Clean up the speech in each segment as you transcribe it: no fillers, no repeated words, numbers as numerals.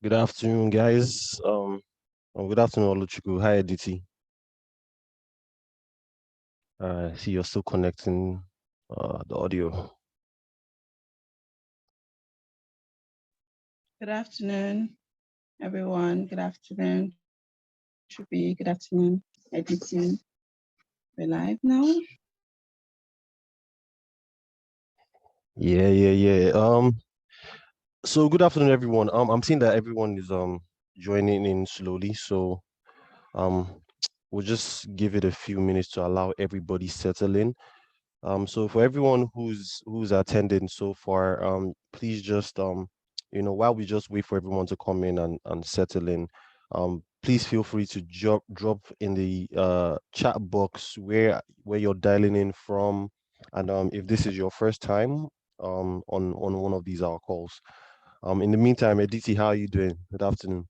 Good afternoon, guys. Good afternoon, Oluchukwu. Hi, Editi. I see you're still connecting the audio. Good afternoon, everyone. Good afternoon, Chubi. Good afternoon, Editi. We're live now. Yeah. So good afternoon, everyone. I'm seeing that everyone is joining in slowly. So um, we'll just give it a few minutes to allow everybody settle in. So for everyone who's attending so far, please just while we just wait for everyone to come in and settle in, please feel free to drop in the chat box where you're dialing in from, and if this is your first time on one of these our calls. In the meantime, Editi, how are you doing? Good afternoon.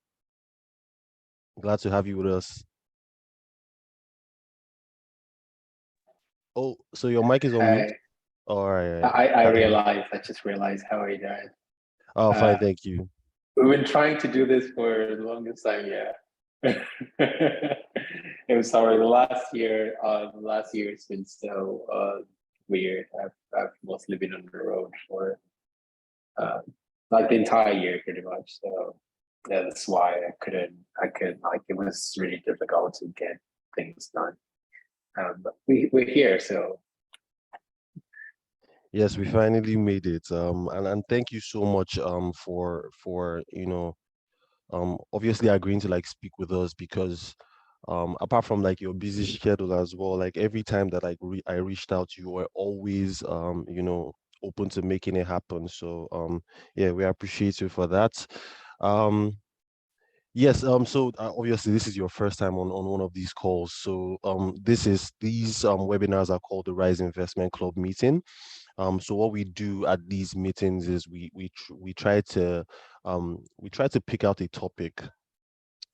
Glad to have you with us. Oh, so your mic is on mute. I All right. I just realized how are you doing? Oh, Uh, fine, thank you. we've been trying to do this for the longest time, yeah. It was sorry, the last year has been so weird. I've mostly been on the road for uh, like the entire year pretty much. So yeah, that's why I could like it was really difficult to get things done. But we're here, so Yes, we finally made it. And thank you so much for obviously agreeing to like speak with us because apart from like your busy schedule as well, like every time that I reached out, you were always open to making it happen. So yeah, we appreciate you for that. Um Yes, so obviously this is your first time on one of these calls. So these webinars are called the Rise Investment Club meeting. So what we do at these meetings is we try to pick out a topic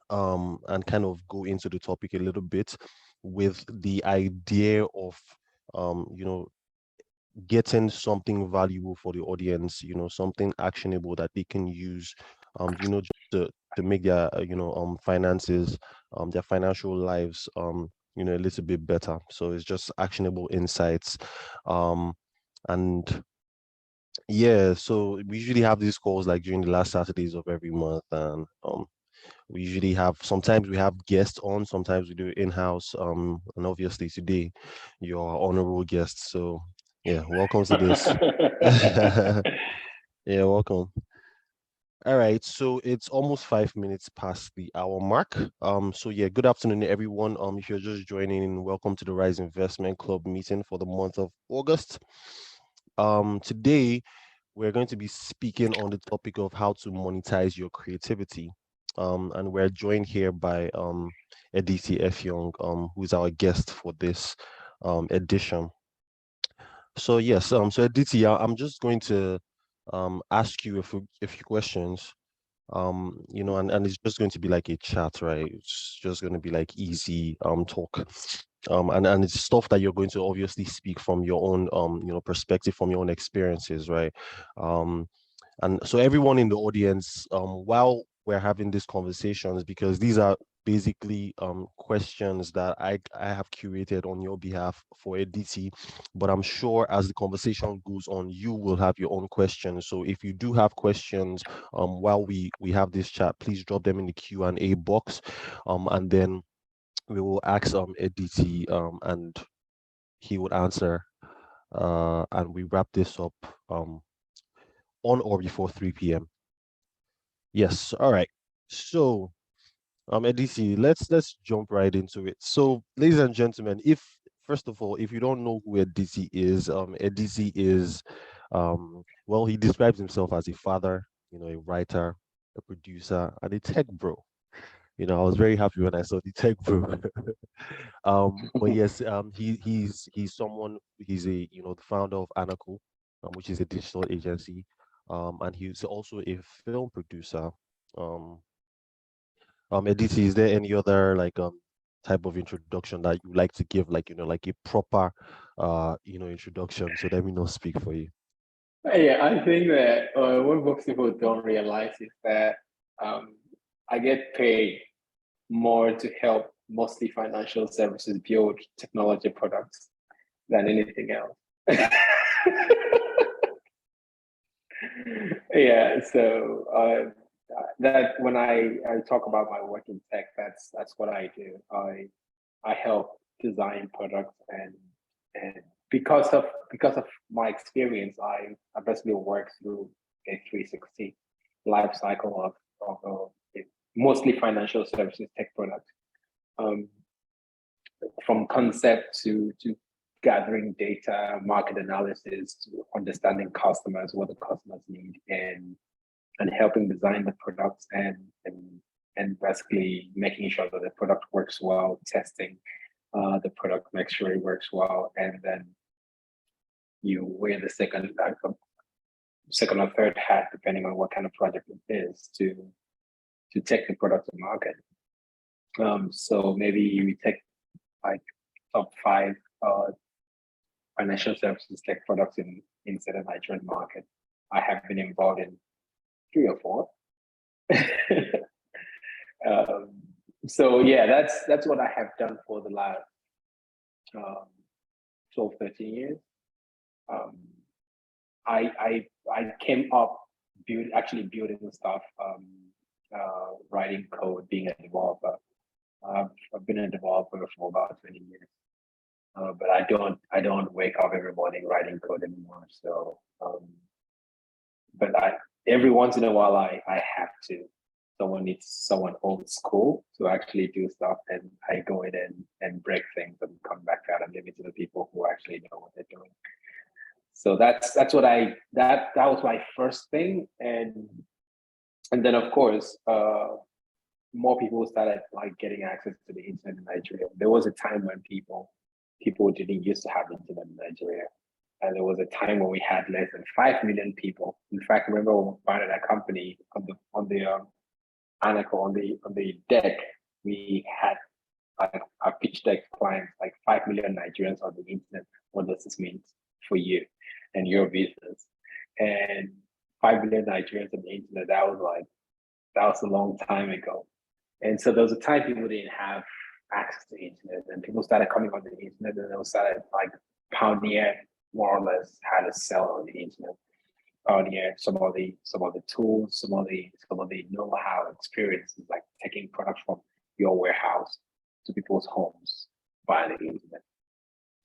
and kind of go into the topic a little bit with the idea of you know getting something valuable for the audience, something actionable that they can use, just to make their finances, their financial lives, a little bit better. So it's just actionable insights, um, and yeah. So we usually have these calls like during the last Saturdays of every month, and we usually have sometimes we have guests on, sometimes we do in-house, and obviously today you're our honorable guest. So yeah, welcome to this. Yeah, welcome. All right, so it's almost 5 minutes past the hour mark. So yeah, good afternoon, everyone. If you're just joining in, welcome to the Rise Investment Club meeting for the month of August. Today we're going to be speaking on the topic of how to monetize your creativity. And we're joined here by Editi Effiong, who's our guest for this edition. So yes, so Editi, I'm just going to ask you a few questions. And it's just going to be like a chat, right? It's just going to be like easy talk. And it's stuff that you're going to obviously speak from your own perspective, from your own experiences, right? Um, and so everyone in the audience, while we're having these conversations, because these are basically questions that I have curated on your behalf for ADT, but I'm sure as the conversation goes on, you will have your own questions. So if you do have questions while we have this chat, please drop them in the Q&A box, and then we will ask ADT, and he would answer, and we wrap this up on or before 3 p.m. Yes. All right. So, Edisi, let's jump right into it. So, ladies and gentlemen, if first of all, if you don't know who Edisi is, well, he describes himself as a father, a writer, a producer, and a tech bro. I was very happy when I saw the tech bro. But yes, he's a the founder of Anaco, which is a digital agency, and he's also a film producer. Um, Editi, is there any other like type of introduction that you like to give, like like a proper introduction? So let me not speak for you. yeah, I think that what most people don't realize is that I get paid more to help mostly financial services build technology products than anything else. Yeah, so that when I talk about my work in tech, that's what I do. I help design products, and because of my experience, I basically work through a 360 life cycle of mostly financial services tech products. Um, from concept to gathering data, market analysis, to understanding customers, what the customers need, and helping design the products, and basically making sure that the product works well, testing the product, make sure it works well, and then you wear the second or third hat, depending on what kind of project it is, to take the product to market. So maybe you take like top 5 financial services tech products in the Nigerian market. I have been involved in 3 or 4. um, so yeah, that's what I have done for the last 12, 13 years. Um, I came up actually building stuff, writing code, being a developer. I've been a developer for about 20 years. But I don't wake up every morning writing code anymore. So, but every once in a while I have to. Someone needs someone old school to actually do stuff, and I go in and break things and come back out and leave it to the people who actually know what they're doing. So that's what that was my first thing, and then of course more people started like getting access to the internet in Nigeria. There was a time when people didn't used to have internet in Nigeria. And there was a time when we had less than 5 million people. In fact, I remember when we founded a company on the article on the deck, we had like our pitch deck clients, like 5 million Nigerians on the internet. What does this mean for you and your business? And 5 million Nigerians on the internet, that was a long time ago. And so there was a time people didn't have access to the internet, and people started coming on the internet, and they started like pioneer more or less how to sell on the internet. Pioneer some of the tools, some of the know-how experiences, like taking products from your warehouse to people's homes via the internet.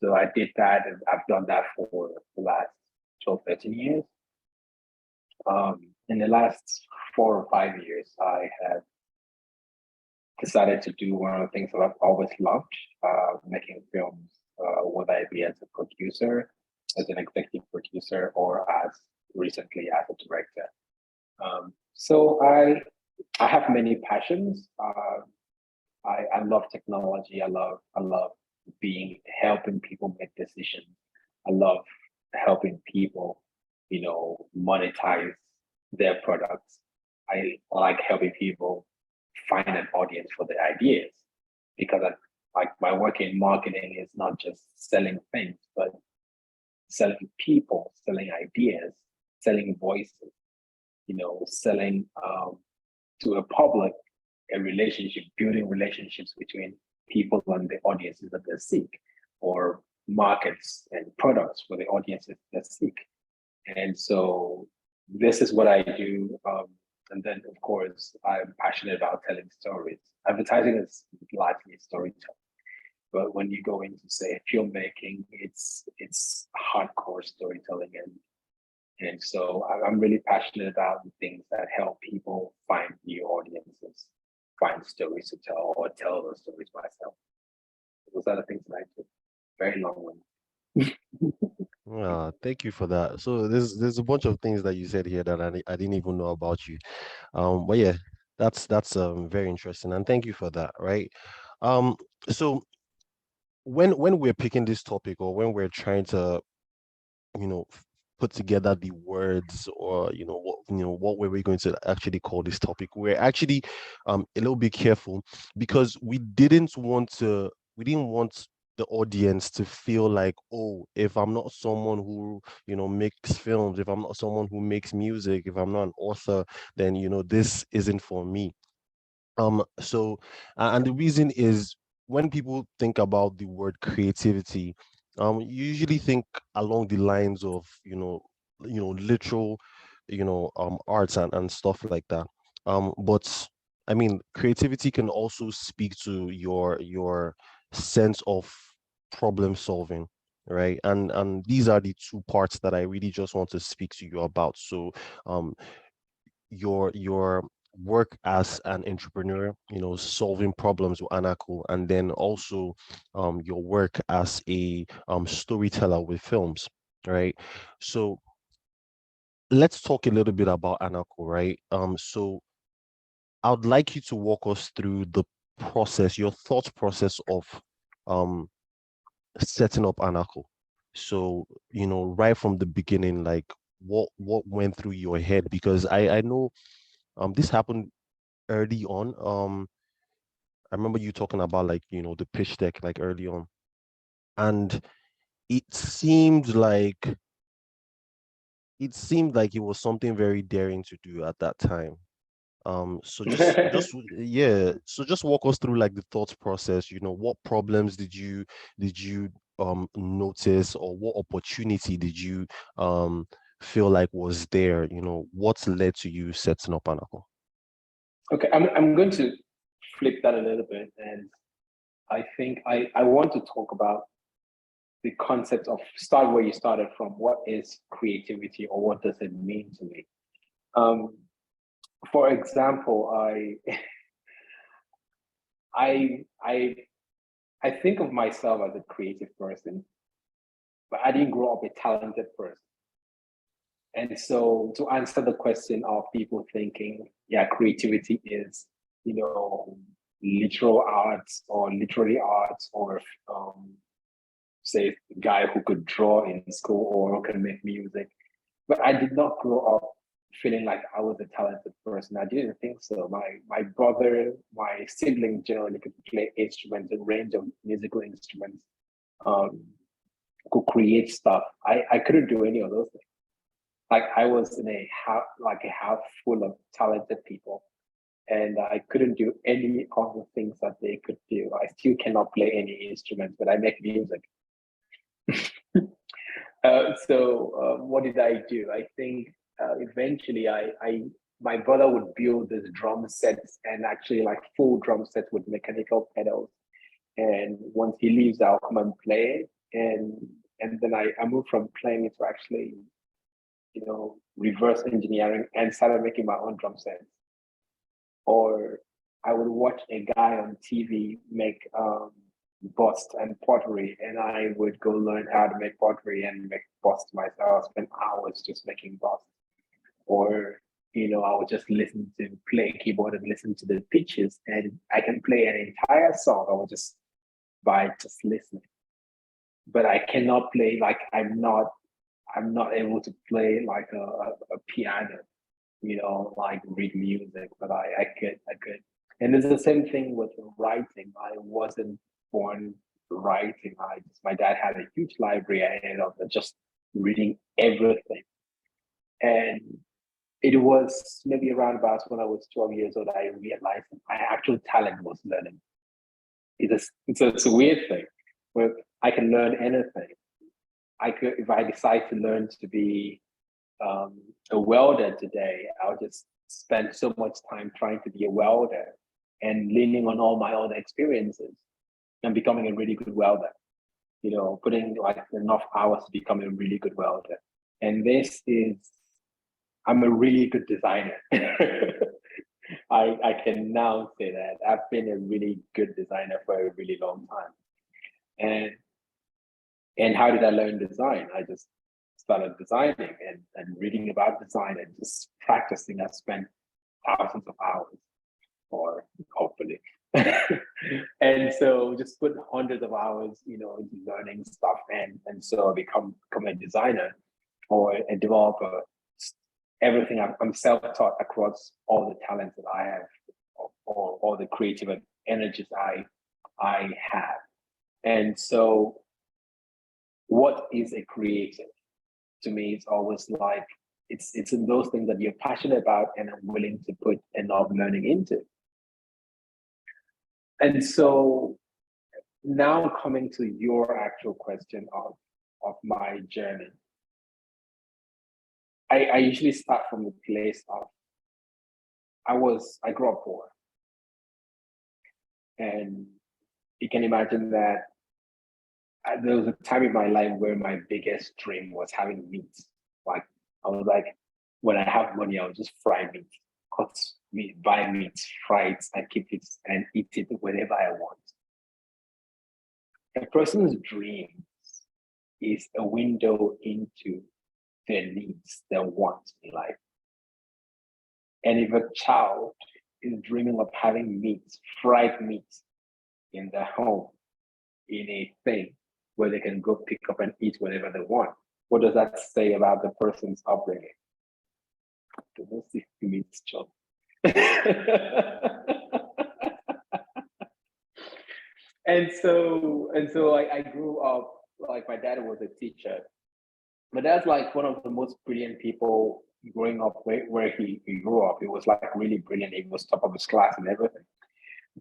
So I did that, and I've done that for the last 12, 13 years. In the last 4 or 5 years, I have decided to do one of the things that I've always loved, making films, whether it be as a producer, as an executive producer, or as recently as a director. So I have many passions. I love technology. I love helping people make decisions. I love helping people, monetize their products. I like helping people find an audience for their ideas, because like my work in marketing is not just selling things, but selling people, selling ideas, selling voices, selling to a public a relationship, building relationships between people and the audiences that they seek, or markets and products for the audiences that seek. And so this is what I do. And then, of course, I'm passionate about telling stories. Advertising is largely storytelling. But when you go into, say, filmmaking, it's hardcore storytelling. And so I'm really passionate about the things that help people find new audiences, find stories to tell, or tell those stories myself. Those are the things that I do. Very long one. Thank you for that. So there's a bunch of things that you said here that I didn't even know about you. But yeah, that's very interesting, and thank you for that. Right. So when we're picking this topic, or when we're trying to, you know, put together the words, or what were we going to actually call this topic, we're actually a little bit careful, because we didn't want the audience to feel like, oh, if I'm not someone who, makes films, if I'm not someone who makes music, if I'm not an author, then, this isn't for me. And the reason is, when people think about the word creativity, you usually think along the lines of, literal, arts and stuff like that. But I mean, creativity can also speak to your sense of problem solving, right? And these are the two parts that I really just want to speak to you about. So, um, your work as an entrepreneur, solving problems with Anako, and then also your work as a storyteller with films, right? So let's talk a little bit about Anako, right? So I would like you to walk us through the process, your thought process of um setting up Anako. So, right from the beginning, like what went through your head, because I know this happened early on. I remember you talking about, like, the pitch deck, like, early on, and it seemed like it seemed like it was something very daring to do at that time. So yeah, so just walk us through, like, the thought process. What problems did you notice, or what opportunity did you um feel like was there? What led to you setting up Anaco? Okay, I'm going to flip that a little bit, and I think I want to talk about the concept of start where you started from. What is creativity, or what does it mean to me? Um, for example, I I I think of myself as a creative person, but I didn't grow up a talented person. And so, to answer the question of people thinking, yeah, creativity is, you know, literal arts or literary arts, or say a guy who could draw in school or who can make music. But I did not grow up feeling like I was a talented person. I didn't think so. My brother, my siblings generally could play instruments, a range of musical instruments, um, could create stuff. I couldn't do any of those things. Like, I was in a house full of talented people, and I couldn't do any of the things that they could do. I still cannot play any instruments, but I make music. What did I do? I think eventually my brother would build this drum sets, and actually like full drum sets with mechanical pedals. And once he leaves, I'll come and play it. And then I moved from playing it to actually, reverse engineering, and started making my own drum sets. Or I would watch a guy on TV make bust and pottery, and I would go learn how to make pottery and make bust myself. Spend hours just making bust. Or I would just listen to play keyboard and listen to the pitches, and I can play an entire song. I would just by just listening. But I cannot play, like, I'm not able to play like a piano, like read music, but I could. And it's the same thing with writing. I wasn't born writing. My dad had a huge library. I ended up just reading everything. And it was maybe around about when I was 12 years old, I realized my actual talent was learning. It's a weird thing where I can learn anything. I could, if I decide to learn to be a welder today, I'll just spend so much time trying to be a welder and leaning on all my other experiences and becoming a really good welder. Putting like enough hours to become a really good welder. And I'm a really good designer. I can now say that I've been a really good designer for a really long time. And and how did I learn design? I just started designing and reading about design and just practicing. I spent thousands of hours, or hopefully. And so just put hundreds of hours, into learning stuff, and so become a designer or a developer. Everything I'm self-taught across all the talents that I have, or all the creative energies I have. And so what is a creative? To me, it's always like, it's in those things that you're passionate about and are willing to put enough learning into. And so now coming to your actual question of my journey, I usually start from the place of, I grew up poor. And you can imagine that there was a time in my life where my biggest dream was having meat. Like, I was like, when I have money, I'll just fry meat, cut meat, buy meat, fry it, and keep it and eat it whenever I want. A person's dream is a window into their needs, their wants in life. And if a child is dreaming of having meat, fried meat in their home, in a thing where they can go pick up and eat whenever they want, what does that say about the person's upbringing? The most meat job. And so I grew up, like, my dad was a teacher. My dad's like one of the most brilliant people growing up where he grew up. He was like really brilliant. He was top of his class and everything.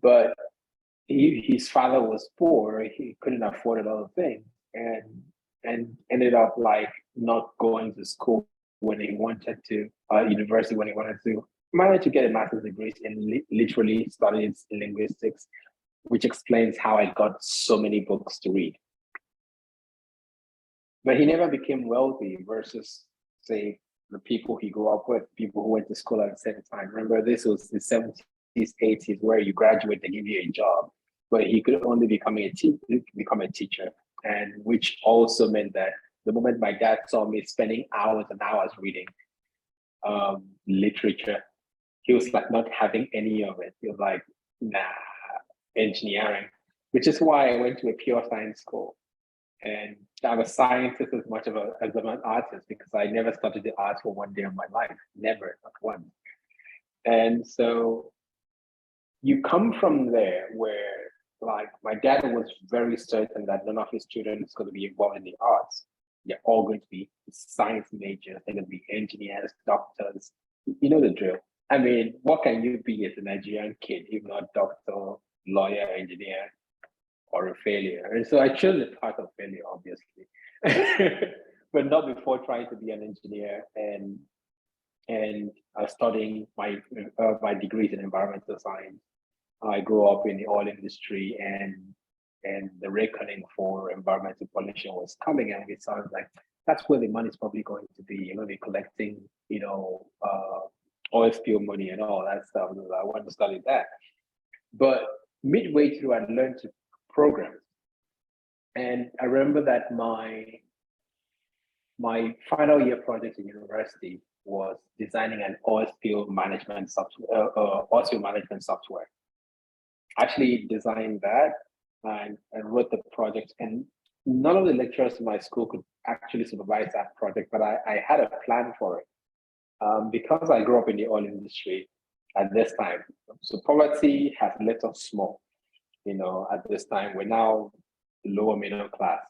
But his father was poor. He couldn't afford a lot of things, and ended up like not going to school when he wanted to, university when he wanted to. Managed to get a master's degree and literally studied linguistics, which explains how I got so many books to read. But he never became wealthy versus, say, the people he grew up with, people who went to school at the same time. Remember, this was the 70s, 80s, where you graduate, they give you a job. But he could only become a teacher, and which also meant that the moment my dad saw me spending hours and hours reading literature, he was like not having any of it. He was like, nah, engineering, which is why I went to a pure science school. And I'm a scientist as much as I'm an artist, because I never studied the arts for one day of my life, never, not once. And so you come from there where, like, my dad was very certain that none of his children is going to be involved in the arts. They're all going to be science majors, they're going to be engineers, doctors. You know the drill. I mean, what can you be as a Nigerian kid if not doctor, lawyer, engineer, or a failure? And so I chose the path of failure, obviously, but not before trying to be an engineer and studying my degrees in environmental science. I grew up in the oil industry, and the reckoning for environmental pollution was coming, and it sounds like that's where the money is probably going to be. You're going to be collecting, oil spill money and all that stuff. I want to study that. But midway through, I learned to program. And I remember that my final year project in university was designing an oil spill management software. Actually designed that and wrote the project. And none of the lecturers in my school could actually supervise that project, but I had a plan for it. Because I grew up in the oil industry at this time. So poverty has left us small. At this time, we're now lower middle class,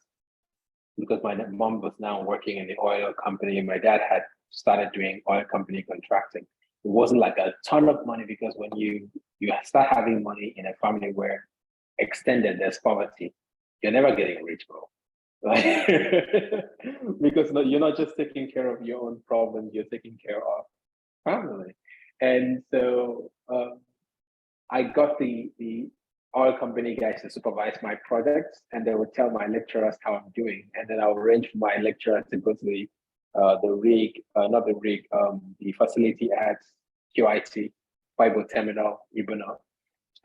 because my mom was now working in the oil company and my dad had started doing oil company contracting. It wasn't like a ton of money, because when you start having money in a family where extended there's poverty, you're never getting rich, bro. Because you're not just taking care of your own problems, you're taking care of family. And so I got the oil company guys to supervise my projects, and they would tell my lecturers how I'm doing, and then I'll arrange for my lecturer to go to the facility at QIT, Bible Terminal, Ibuna.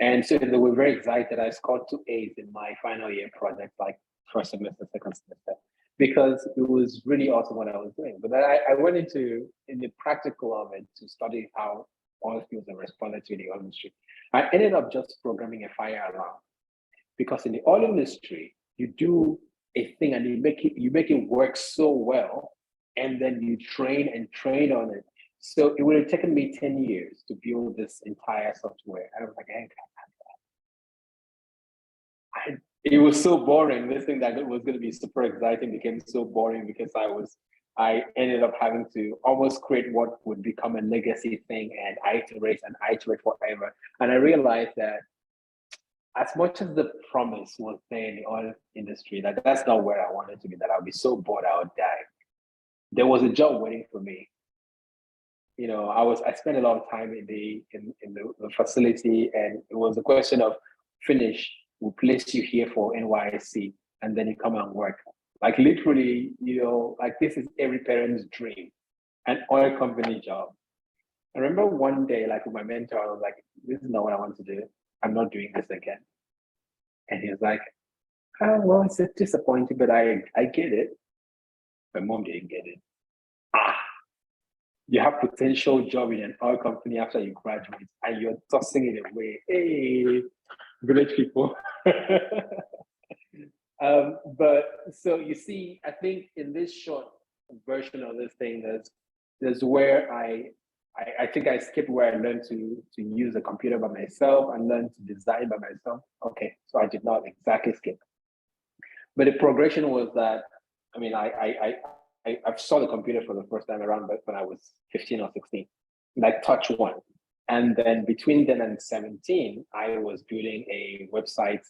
And so they were very excited. I scored 2 A's in my final year project, like first semester, second semester, because it was really awesome what I was doing. But then I went in the practical of it to study how oil spills are responded to in the oil industry. I ended up just programming a fire alarm, because in the oil industry, you do a thing and you make it work so well, and then you train on it. So it would have taken me 10 years to build this entire software. And I was like, it was so boring. This thing that was going to be super exciting became so boring because I ended up having to almost create what would become a legacy thing, and I iterate forever. And I realized that as much as the promise was there in the oil industry, that that's not where I wanted to be, that I'll be so bored I would die. There was a job waiting for me. I spent a lot of time in the facility, and it was a question of finish, we'll place you here for NYC, and then you come and work. Like literally, like this is every parent's dream, an oil company job. I remember one day, like with my mentor, I was like, this is not what I want to do. I'm not doing this again. And he was like, oh, well, it's disappointing, but I get it. My mom didn't get it. You have potential job in an oil company after you graduate, and you're tossing it away. Hey, village people. But so you see, I think in this short version of this thing, there's where I think I skipped where I learned to use a computer by myself and learn to design by myself. Okay, so I did not exactly skip, but the progression was that I mean I saw the computer for the first time around when I was 15 or 16, like touch one, and then between then and 17, I was building a website,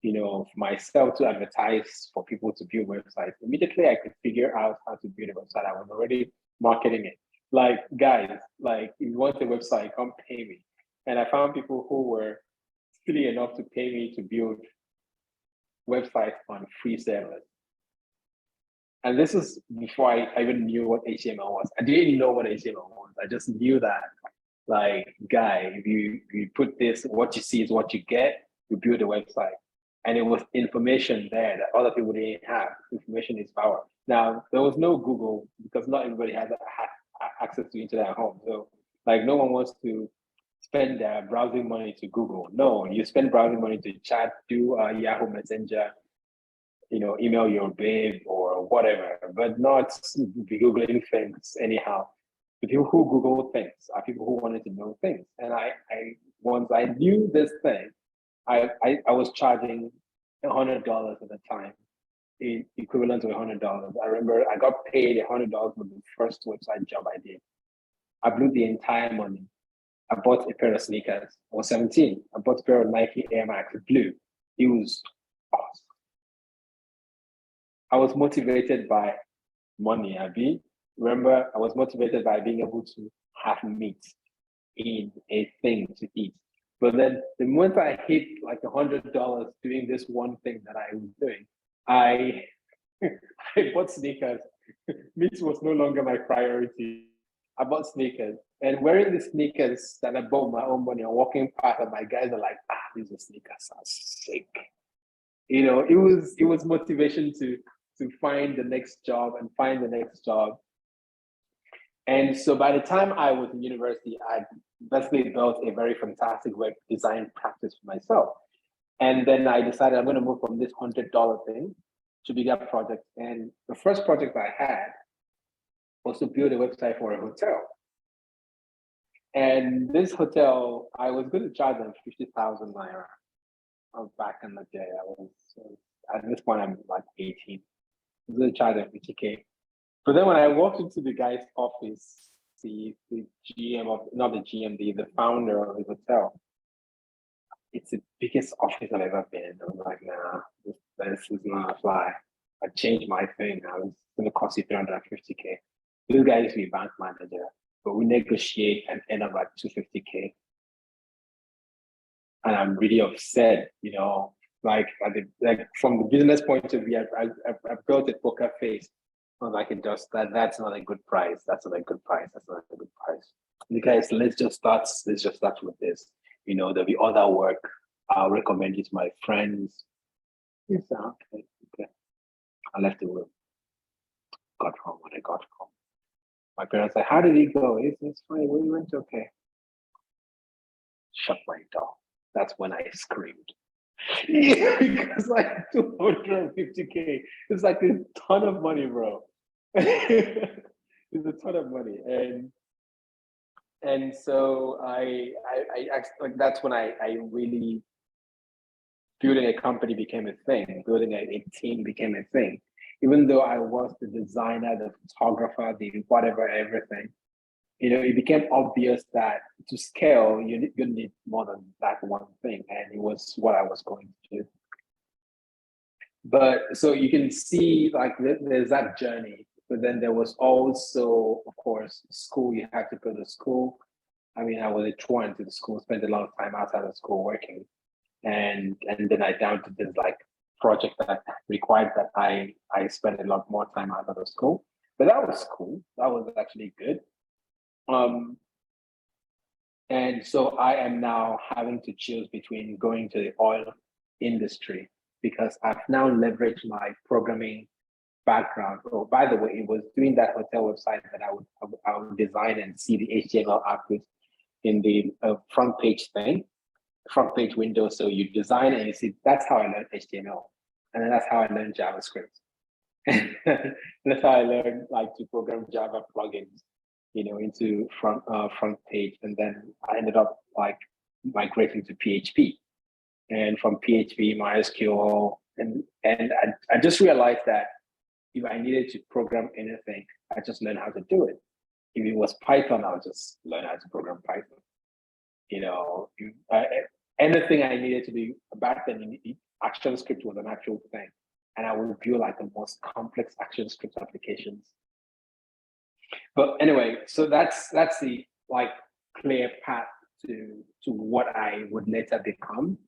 for myself to advertise for people to build websites. Immediately, I could figure out how to build a website. I was already marketing it. Like, guys, like, if you want a website, come pay me. And I found people who were silly enough to pay me to build websites on free servers. And this is before I even knew what HTML was. I didn't know what HTML was. I just knew that, like, guy, if you put this, what you see is what you get, you build a website. And it was information there that other people didn't have. Information is power. Now, there was no Google because not everybody had access to internet at home. So, like, no one wants to spend their browsing money to Google. No, you spend browsing money to chat, do Yahoo Messenger, email your babe or whatever, but not be Googling things anyhow. The people who Google things are people who wanted to know things. And once I knew this thing, I was charging $100 at the time, equivalent to $100. I remember I got paid $100 for the first website job I did. I blew the entire money. I bought a pair of sneakers. I was 17. I bought a pair of Nike Air Max blue. It was awesome. I was motivated by money, Abby. Remember, I was motivated by being able to have meat in a thing to eat. But then the moment I hit like $100 doing this one thing that I was doing, I bought sneakers. Meat was no longer my priority. I bought sneakers, and wearing the sneakers that I bought my own money and walking past, and my guys are like, these are sneakers are sick. It was motivation to find the next job and find the next job. And so by the time I was in university, I basically built a very fantastic web design practice for myself. And then I decided I'm going to move from this $100 thing to bigger projects. And the first project I had was to build a website for a hotel. And this hotel, I was going to charge them 50,000 naira. Back in the day, at this point, I'm like 18. I was going to charge them 50K. But then when I walked into the guy's office, the GM of, not the GM, the founder of the hotel, it's the biggest office I've ever been in. I was like, nah, this is not a fly. I changed my thing. I was going to cost you 350K. This guy used to be a bank manager, but we negotiate and end up at 250K. And I'm really upset, like from the business point of view, I built a poker face. I'm like, that's not a good price. That's not a good price. That's not a good price. The guys, let's just start with this. There'll be other work. I'll recommend it to my friends. Yes, okay. I left the room. Got home when I got home. My parents said, how did it go? It's fine. We went okay. Shut my door. That's when I screamed. Yeah, because like 250K, it's like a ton of money, bro. It's a ton of money, and so I like that's when I really building a company became a thing, building a team became a thing. Even though I was the designer, the photographer, the whatever, everything, it became obvious that to scale, you need more than that one thing. And it was what I was going to do. But so you can see like there's that journey, but then there was also, of course, school. You have to go to school. I mean, I was a truant to the school, spent a lot of time outside of school working. And then I down to this like project that required that I spend a lot more time out of the school. But that was cool. That was actually good. And so I am now having to choose between going to the oil industry because I've now leveraged my programming background. Oh, by the way, it was doing that hotel website that I would design and see the HTML output in the front page thing, front page window. So you design and you see, that's how I learned HTML. And then that's how I learned JavaScript. And that's how I learned like to program Java plugins, into front page. And then I ended up like migrating to PHP. And from PHP, MySQL, and I just realized that if I needed to program anything, I just learned how to do it. If it was Python, I would just learn how to program Python. Anything I needed to do back then, ActionScript was an actual thing. And I would build like the most complex ActionScript applications. But anyway, so that's the like clear path to what I would later become.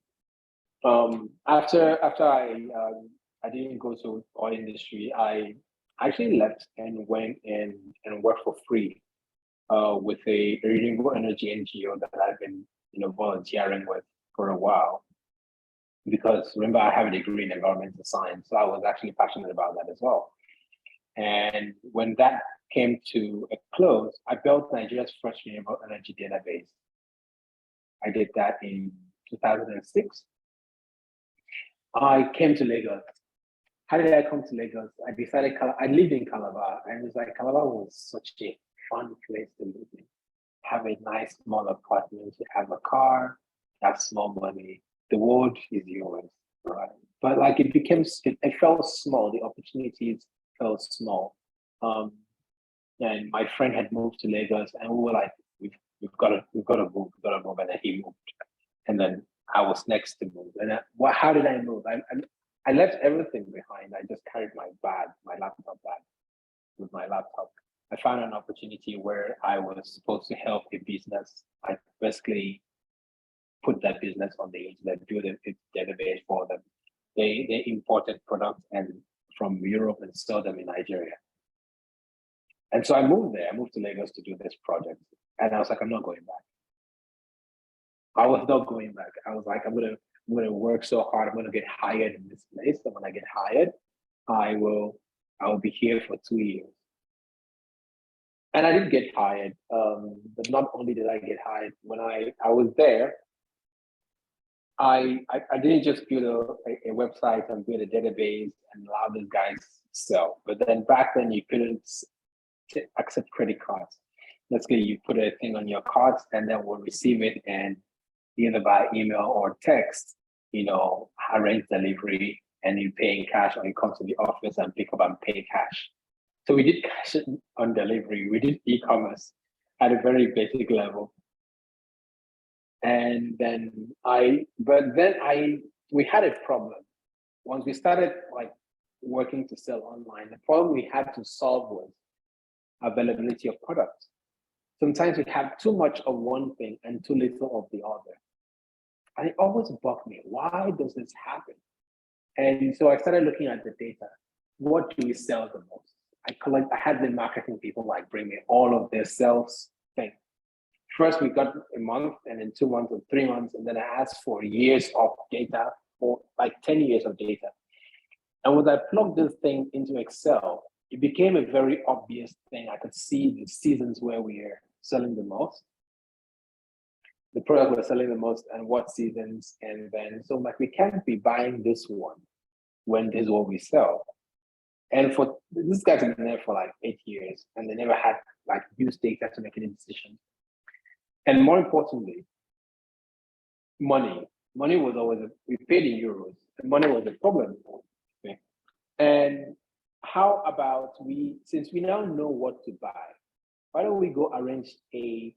After I didn't go to oil industry, I actually left and went and worked for free with a renewable energy NGO that I've been volunteering with for a while. Because remember, I have a degree in environmental science, so I was actually passionate about that as well. And when that came to a close, I built Nigeria's first renewable energy database. I did that in 2006. I came to Lagos. How did I come to Lagos? I decided I lived in Calabar, and it was like Calabar was such a fun place to live in. Have a nice small apartment, you have a car, you have small money. The world is yours, right? But like it felt small. The opportunities felt small. And my friend had moved to Lagos, and we were like, we've got to move, and then he moved, and then I was next to move. And how did I move? I left everything behind. I just carried my laptop bag with my laptop. I found an opportunity where I was supposed to help a business. I basically put that business on the internet, build a database for them. They imported products from Europe and sold them in Nigeria. And so I moved there. I moved to Lagos to do this project. And I was like, I'm not going back. I was not going back. I was like, I'm gonna work so hard. I'm gonna get hired in this place. And when I get hired, I will be here for 2 years. And I did get hired. But not only did I get hired, when I was there, I didn't just build a website and build a database and allow these guys sell. But then back then you couldn't accept credit cards. Let's say you put a thing on your cards and then we'll receive it and either by email or text, arrange delivery and you pay in cash or you come to the office and pick up and pay cash. So we did cash on delivery. We did e-commerce at a very basic level. And then we had a problem. Once we started like working to sell online, the problem we had to solve was availability of products. Sometimes we have too much of one thing and too little of the other. And it always bugged me. Why does this happen? And so I started looking at the data. What do we sell the most? I had the marketing people like bring me all of their sales things. First, we got a month and then 2 months or 3 months. And then I asked for years of data, or like 10 years of data. And when I plugged this thing into Excel, it became a very obvious thing. I could see the seasons where we are selling the most, the product we're selling the most, and what seasons. And then, so like, we can't be buying this one when this is what we sell. And for this guy's been there for like 8 years, and they never had like used data to make any decision. And more importantly, money. money was always, we paid in euros. And money was a problem. Okay. And how about since we now know what to buy, why don't we go arrange a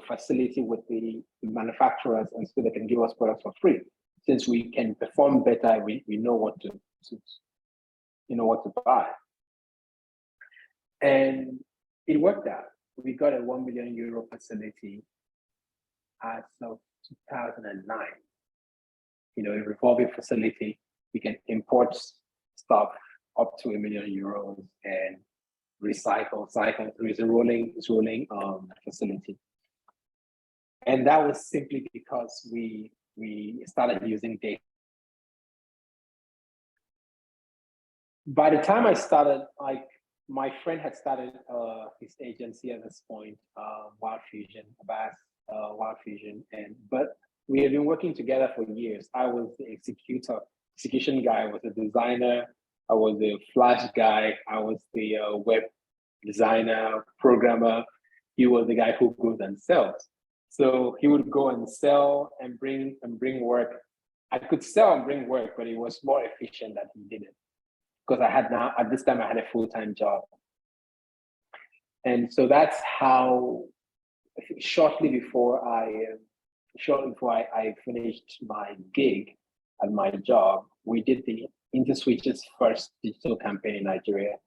facility with the manufacturers, and so they can give us products for free. Since we can perform better, we know what to buy. And it worked out. We got a 1 million euro facility as of 2009. A revolving facility. We can import stuff up to 1 million euros and recycle. It's a rolling facility. And that was simply because we started using data. By the time I started, my friend had started his agency at this point, Wild Fusion, Abbas, Wild Fusion, but we had been working together for years. I was the execution guy. I was a designer. I was the Flash guy. I was the web designer, programmer. He was the guy who goes and sells. So he would go and sell and bring work. I could sell and bring work, but it was more efficient that he did it, because at this time I had a full-time job. And so that's how, shortly before I finished my gig at my job, we did the InterSwitch's first digital campaign in Nigeria.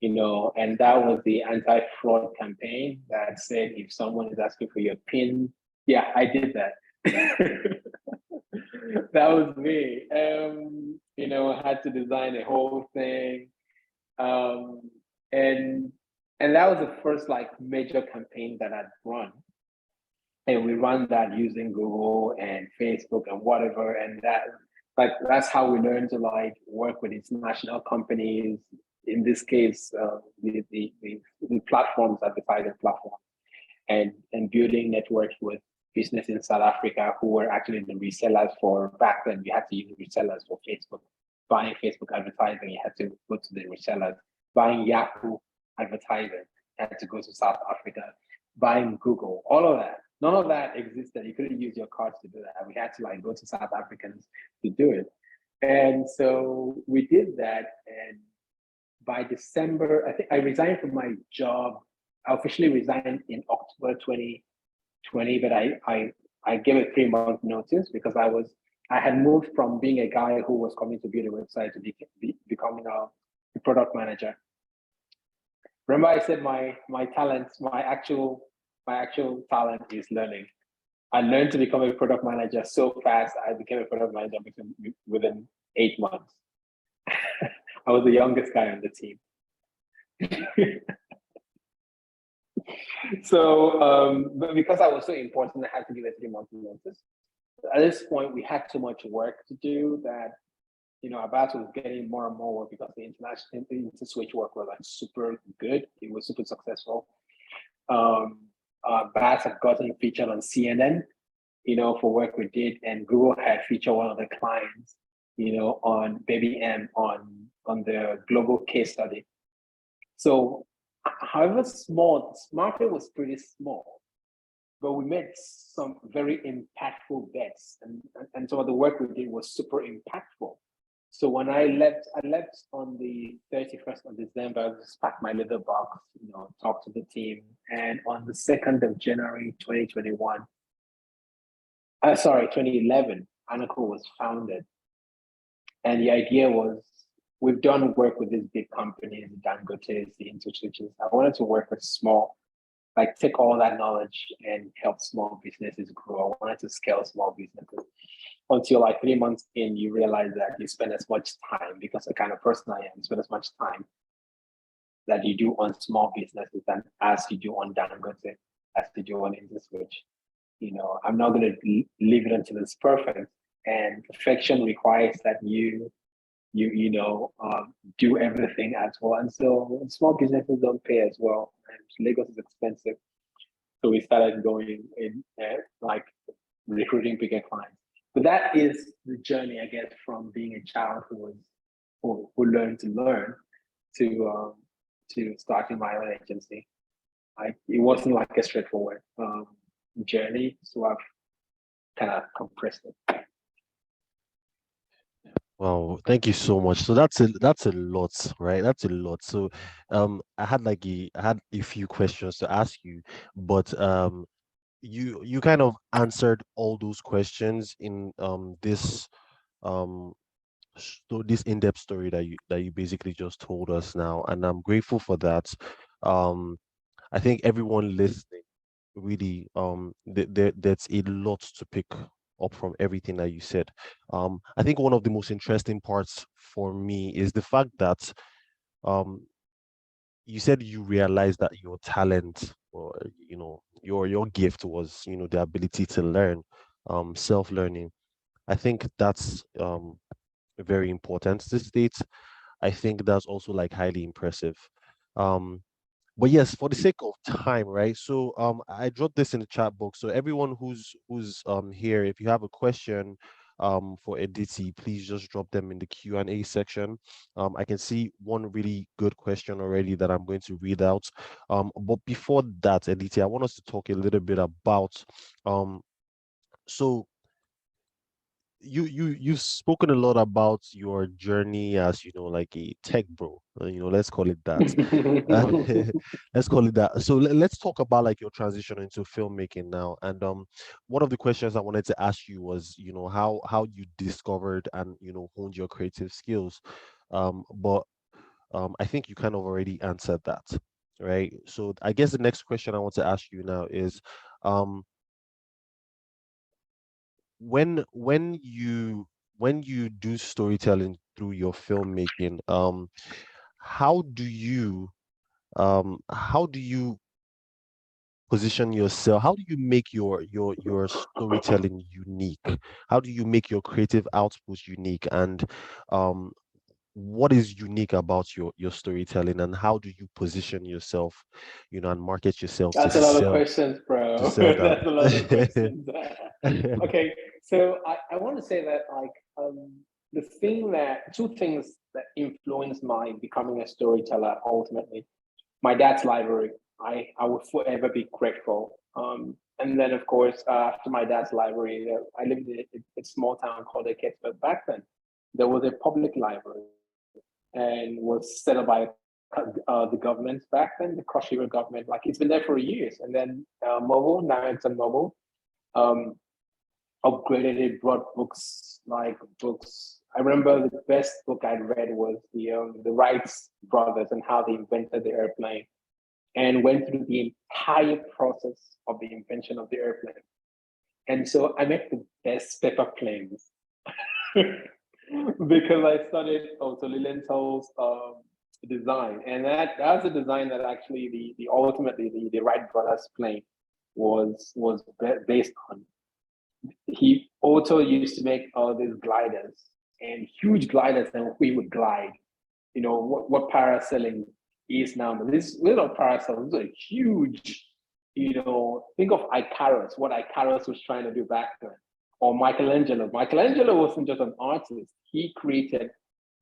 And that was the anti-fraud campaign that said, if someone is asking for your PIN, yeah, I did that. That was me. I had to design a whole thing. And that was the first major campaign that I'd run. And we ran that using Google and Facebook and whatever. And that's how we learned to work with international companies. In this case, the platforms, advertising platforms, and building networks with business in South Africa who were actually the resellers for, back then we had to use resellers for Facebook. Buying Facebook advertising, you had to go to the resellers. Buying Yahoo advertising, you had to go to South Africa. Buying Google, all of that. None of that existed. You couldn't use your cards to do that. We had to go to South Africans to do it. And so we did that, and by December, I think I resigned from my job. I officially resigned in October 2020, but I gave a 3-month notice because I had moved from being a guy who was coming to build a website to becoming a product manager. Remember, I said my actual talent is learning. I learned to become a product manager so fast. I became a product manager within 8 months. I was the youngest guy on the team. So, but because I was so important, I had to give a 3-month notice. At this point, we had too much work to do that, Abbas was getting more and more work because the InterSwitch work was super good. It was super successful. Abbas had gotten featured on CNN, for work we did, and Google had featured one of the clients, on Baby M on the global case study. So, however small, this market was pretty small, but we made some very impactful bets, and some of the work we did was super impactful. So when I left on the 31st of December. I just packed my little box, talked to the team, and on the 2nd of January 2021, 2011, Anaco was founded. And the idea was, we've done work with these big companies, Dangote, the InterSwitches. I wanted to work with small, take all that knowledge and help small businesses grow. I wanted to scale small businesses. Until 3 months in, you realize that you spend as much time, because the kind of person I am, you spend as much time that you do on small businesses than as you do on Dangote, as you do on InterSwitch. I'm not going to leave it until it's perfect. And perfection requires that you do everything as well. And so small businesses don't pay as well. And Lagos is expensive. So we started going in recruiting bigger clients. But that is the journey, I guess, from being a child who learned to learn to starting my own agency. It wasn't a straightforward journey. So kind of compressed it. Wow, thank you so much. So that's a lot, right? That's a lot. So I had a few questions to ask you, but you kind of answered all those questions in um this in-depth story that you basically just told us now, and I'm grateful for that. Um I think everyone listening really that's a lot to pick up from everything that you said. I think one of the most interesting parts for me is the fact that um you said you realized that your talent, or your gift was, the ability to learn, self-learning. I think that's very important to state. I think that's also like highly impressive. Um, but yes, for the sake of time, right? So I dropped this in the chat box. So everyone who's here, if you have a question for Editi, please just drop them in the Q&A section. I can see one really good question already that I'm going to read out. But before that, Editi, I want us to talk a little bit about so you've spoken a lot about your journey as, like a tech bro, let's call it that. uh, let's call it that. So let's talk about like your transition into filmmaking now. And one of the questions I wanted to ask you was, how you discovered and honed your creative skills. But I think you kind of already answered that, right? So I guess the next question I want to ask you now is, um when you do storytelling through your filmmaking, how do you how do you position yourself? How do you make your storytelling unique? How do you make your creative output unique? And um what is unique about your storytelling, and how do you position yourself, and market yourself That's a lot of questions, to bro. sell that? That's a lot of questions. Okay, so I want to say that like two things that influenced my becoming a storyteller ultimately. My dad's library. I will forever be grateful. And then of course after my dad's library, I lived in a small town called Ekit, but back then there was a public library and was set up by the government back then, the Cross River government. Like it's been there for years, and then mobile, now it's a mobile. Um, Upgraded it, brought books like books. I remember the best book I read was the Wright brothers and how they invented the airplane, and went through the entire process of the invention of the airplane. And so I met the best paper planes because I studied Otto Lilienthal's design, and that's a design that actually the ultimately the Wright brothers plane was based on. He also used to make all these gliders and huge gliders, and we would glide. You know what parasailing is now. But this little parasailing is a huge. Think of Icarus. What Icarus was trying to do back then, or Michelangelo. Michelangelo wasn't just an artist. He created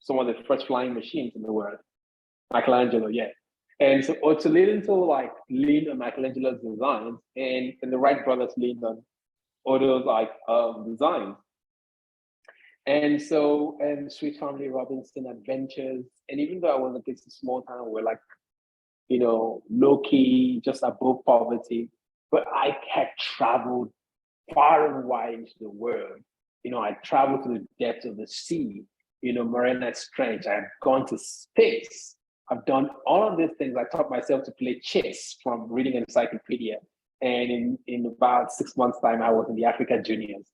some of the first flying machines in the world. Michelangelo, yeah. And so Ottolino like leaned on Michelangelo's designs, and the Wright brothers leaned on Otto's like designs. And Sweet Family Robinson Adventures. And even though I was like, it's a small town, we're like, low key, just above poverty, but I had traveled far and wide into the world. I traveled to the depths of the sea, Marina Strange. I've gone to space. I've done all of these things. I taught myself to play chess from reading an encyclopedia. And in about 6 months' time, I was in the Africa Juniors.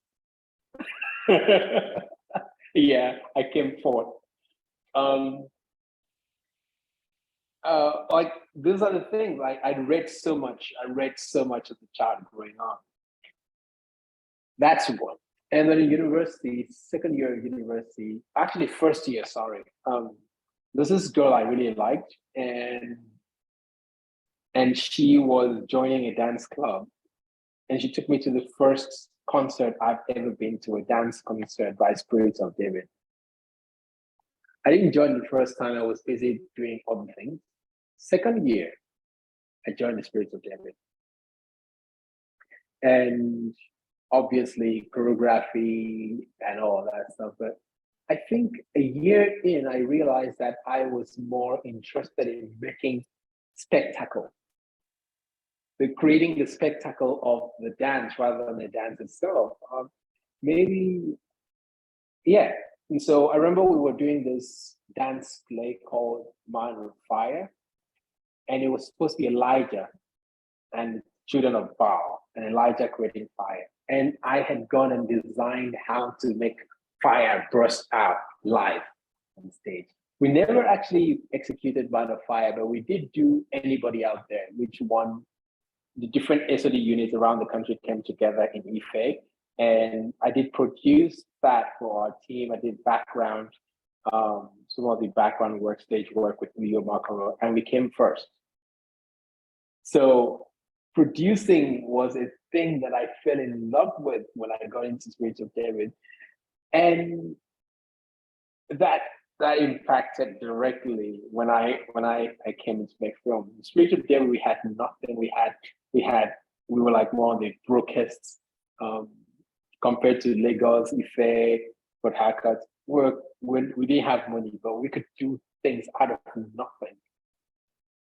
Yeah, I came forth. Like these are the things. Like I read so much. I read so much as a child growing up. That's one. And then in university, second year of university, actually first year, sorry. There's this girl I really liked, and she was joining a dance club, and she took me to the first concert I've ever been to, a dance concert by Spirits of David. I didn't join the first time. I was busy doing other things. Second year, I joined the Spirits of David. And obviously choreography and all that stuff. But I think a year in, I realized that I was more interested in making spectacle, creating the spectacle of the dance rather than the dance itself. Maybe, yeah. And so I remember we were doing this dance play called Man with Fire, and it was supposed to be Elijah and children of Baal, and Elijah creating fire. And I had gone and designed how to make fire burst out live on stage. We never actually executed Man of Fire, but we did do Anybody Out There, which won. The different SOD units around the country came together in Ife, and I did produce that for our team. I did background, some of the background work, stage work with Leo Marco, and we came first. So producing was a thing that I fell in love with when I got into Spirit of David, and that impacted directly when I came into make film. Spirit of David, we had nothing. We were like one of the brokest compared to Lagos, Ife, Port Harcourt. We didn't have money, but we could do things out of nothing.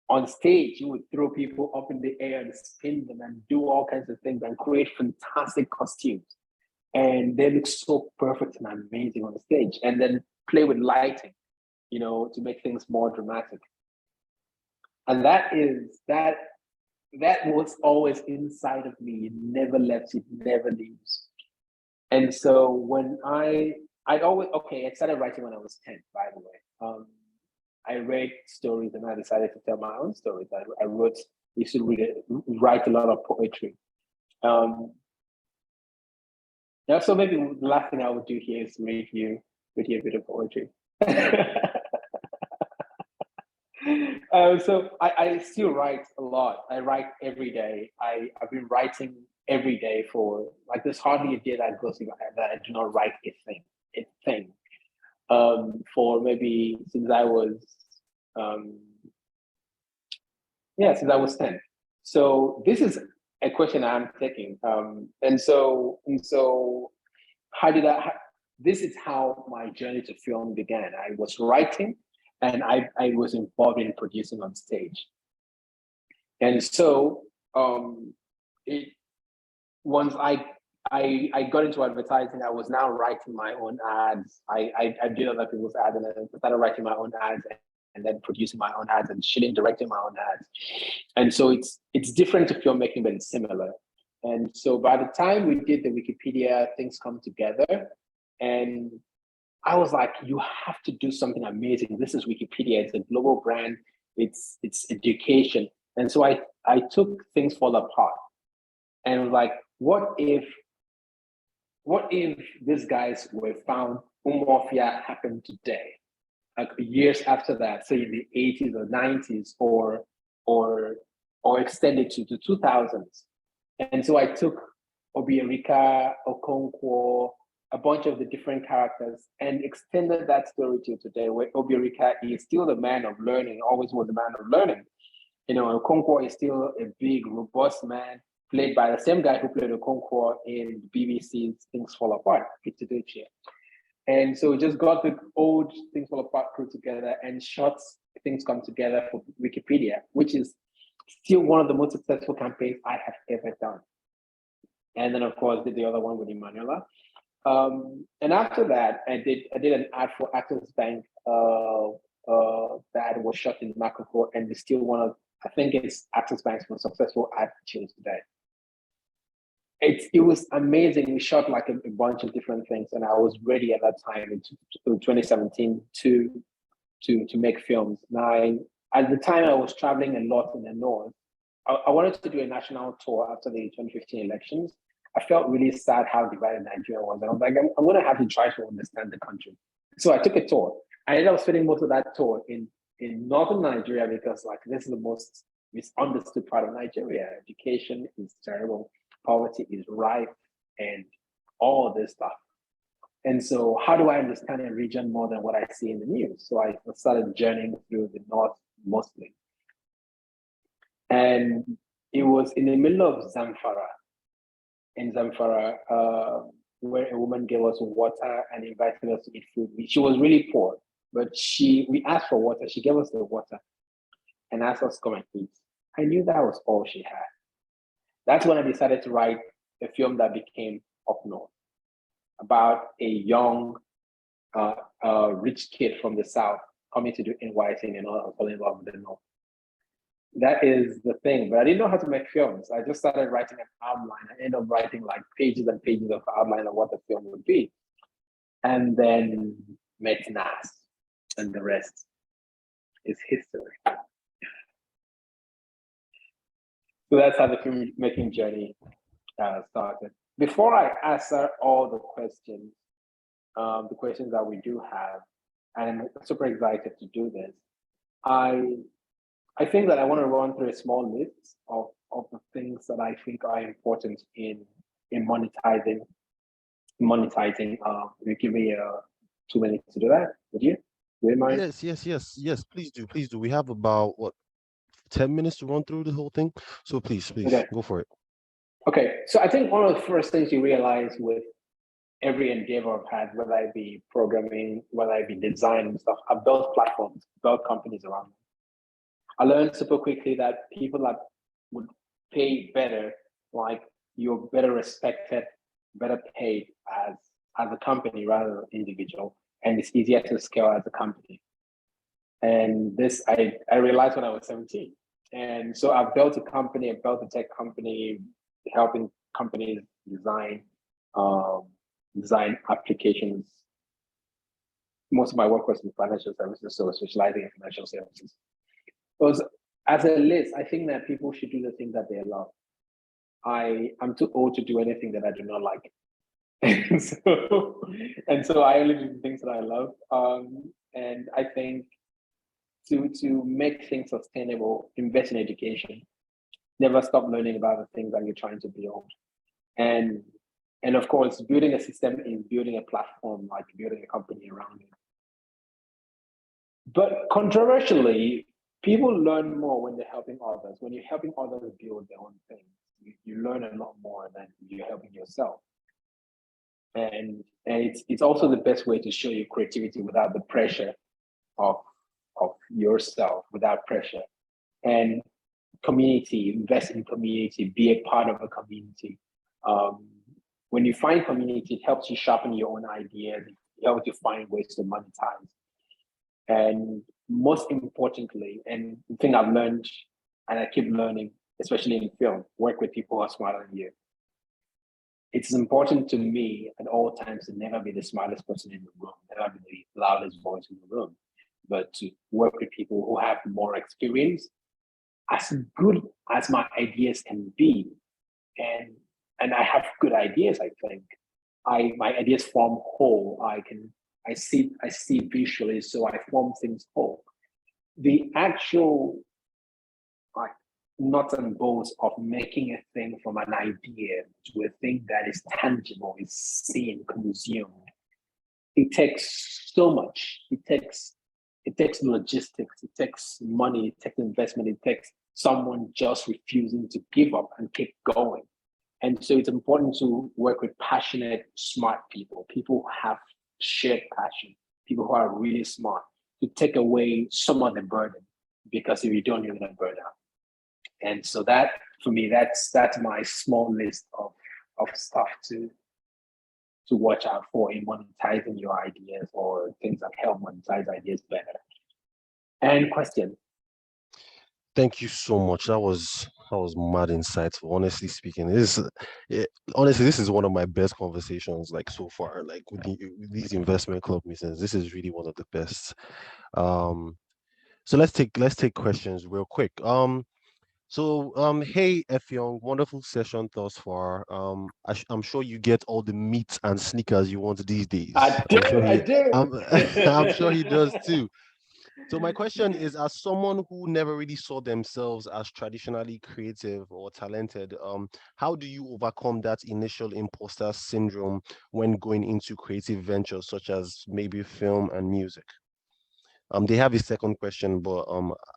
On stage, you would throw people up in the air and spin them and do all kinds of things and create fantastic costumes. And they look so perfect and amazing on the stage. And then play with lighting, to make things more dramatic. And that was always inside of me. It never left, it never leaves. And so when I started writing when I was 10, by the way. I read stories and I decided to tell my own stories. I used to write a lot of poetry. So maybe the last thing I would do here is read you a bit of poetry. So I still write a lot. I write every day. I've been writing every day for, like, there's hardly a day that goes that I do not write a thing. For maybe since I was 10. So this is a question I'm taking. And so this is how my journey to film began. I was writing and I was involved in producing on stage. And so once I got into advertising, I was now writing my own ads. I did other people's ads and then started writing my own ads and then producing my own ads and shooting, directing my own ads. And so it's different to filmmaking, but it's similar. And so by the time we did the Wikipedia, things come together. And I was like, you have to do something amazing. This is Wikipedia. It's a global brand. It's education. And so I took Things Fall Apart and was like, what if these guys were found, Umofia happened today, like years after that, say in the 80s or 90s, or extended to the 2000s. And so I took Obiorika, Okonkwo, a bunch of the different characters and extended that story to today, where Obiorika is still the man of learning, always was the man of learning. Okonkwo is still a big, robust man, played by the same guy who played Okonkwo in BBC's Things Fall Apart, Peter Ducci. And so we just got the old Things Fall Apart crew together and shot Things Come Together for Wikipedia, which is still one of the most successful campaigns I have ever done. And then, of course, did the other one with Emanuela. And after that, I did an ad for Access Bank that was shot in Makoko, and it's still one of, I think it's Access Bank's most successful ad till today. It was amazing. We shot like a bunch of different things, and I was ready at that time in 2017 to make films. Now, at the time, I was traveling a lot in the north. I wanted to do a national tour after the 2015 elections. I felt really sad how divided Nigeria was. And I was like, I'm going to have to try to understand the country. So I took a tour. I ended up spending most of that tour in northern Nigeria because, like, this is the most misunderstood part of Nigeria. Education is terrible. Poverty is rife and all this stuff. And so how do I understand a region more than what I see in the news? So I started journeying through the north mostly. And it was in the middle of Zamfara in Zamfara, where a woman gave us water and invited us to eat food. She was really poor, but we asked for water. She gave us the water and asked us to come and eat. I knew that was all she had. That's when I decided to write a film that became Up North, about a young, rich kid from the South coming to do NYC and all, falling in love with the North. That is the thing, but I didn't know how to make films. I just started writing an outline. I ended up writing like pages and pages of outline of what the film would be. And then met Nas, and the rest is history. So that's how the filmmaking journey started. Before I answer all the questions that we do have, and I'm super excited to do this, I think that I want to run through a small list of the things that I think are important in monetizing. You give me 2 minutes to do that, would you? Do you mind? Yes. Please do. We have about what 10 minutes to run through the whole thing. So please, Okay. go for it. Okay. So I think one of the first things you realize with every endeavor I've had, whether it be programming, whether it be design and stuff, I've built platforms, built companies around them. I learned super quickly that people that would pay better, like you're better respected, better paid as a company rather than individual, and it's easier to scale as a company. And this I realized when I was 17. And so I've built a company, I built a tech company, helping companies design applications. Most of my work was in financial services, so specializing in financial services. Because as a list, I think that people should do the things that they love. I'm too old to do anything that I do not like. and so I only do the things that I love. And I think to make things sustainable, invest in education. Never stop learning about the things that you're trying to build. And of course, building a system is building a platform, like building a company around it. But controversially, people learn more when they're helping others. When you're helping others build their own things, you learn a lot more than you're helping yourself. And it's also the best way to show your creativity without the pressure of yourself, without pressure. And community, invest in community, be a part of a community. When you find community, it helps you sharpen your own ideas, it helps you find ways to monetize. And most importantly, and the thing I've learned and I keep learning, especially in film, work with people who are smarter than you. It's important to me at all times to never be the smartest person in the room, never be the loudest voice in the room, but to work with people who have more experience, as good as my ideas can be. And I have good ideas, I think. My ideas form whole. I see visually, so I form things whole. The actual nuts and bolts of making a thing from an idea to a thing that is tangible, is seen, consumed, it takes so much. It takes logistics, it takes money, it takes investment, it takes someone just refusing to give up and keep going. And so it's important to work with passionate, smart people who have shared passion, people who are really smart, to take away some of the burden, because if you don't, you're gonna burn out. And so that, for me, that's my small list of stuff to watch out for in monetizing your ideas, or things that help monetize ideas better. And question. Thank you so much. That was mad insightful. Honestly speaking, this is one of my best conversations like so far. Like with these investment club meetings, this is really one of the best. Um, so let's take questions real quick. Hey Effiong, wonderful session thus far. I'm sure you get all the meat and sneakers you want these days. I do. I'm sure he does too. So my question is, as someone who never really saw themselves as traditionally creative or talented, how do you overcome that initial imposter syndrome when going into creative ventures such as maybe film and music? They have a second question, but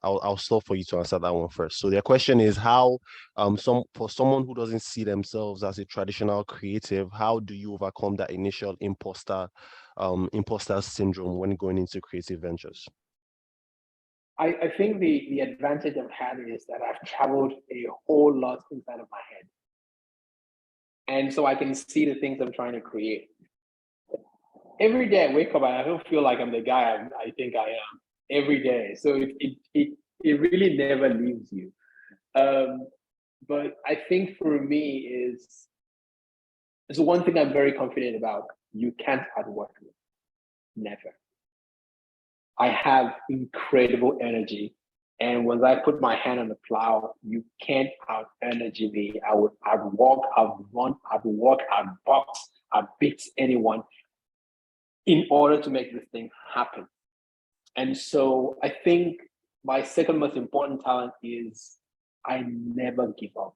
I'll stop for you to answer that one first. So their question is how for someone who doesn't see themselves as a traditional creative, how do you overcome that initial imposter syndrome when going into creative ventures? I think the advantage I've had is that I've traveled a whole lot inside of my head. And so I can see the things I'm trying to create. Every day I wake up and I don't feel like I'm the guy I think I am every day. So it really never leaves you. But I think for me is one thing I'm very confident about. You can't outwork me. Never. I have incredible energy. And once I put my hand on the plow, you can't out energy me. I'd walk, I'd run, I'd walk, I'd box, I'd beat anyone in order to make this thing happen. And so I think my second most important talent is I never give up.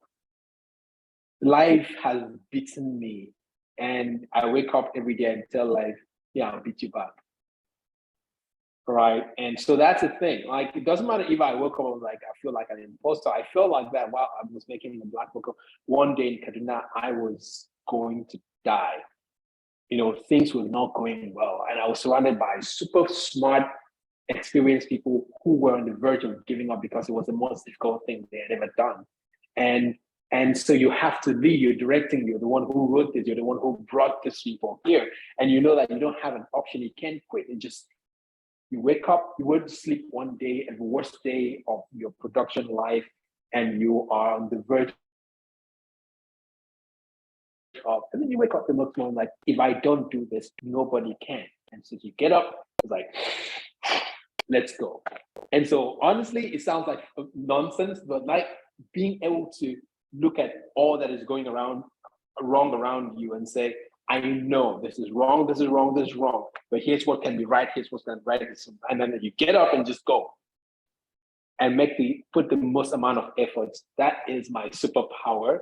Life has beaten me, and I wake up every day and tell life, yeah, I'll beat you back. Right. And so that's the thing. Like, it doesn't matter if I woke up and like, I feel like an imposter. I felt like that while I was making the Black Book. One day in Kaduna, I was going to die. You know, things were not going well. And I was surrounded by super smart, experienced people who were on the verge of giving up because it was the most difficult thing they had ever done. And so you have to lead, you're directing, you're the one who wrote this, you're the one who brought this people here. And you know that you don't have an option, you can't quit. You wake up, you went to sleep one day and the worst day of your production life, and you are on the verge of, and then you wake up the next morning like, if I don't do this, nobody can. And so you get up, it's like, let's go. And so honestly, it sounds like nonsense, but like being able to look at all that is going wrong around you and say, I know this is wrong, this is wrong, this is wrong, but here's what can be right, here's what's can be right. And then you get up and just go and put the most amount of effort. That is my superpower.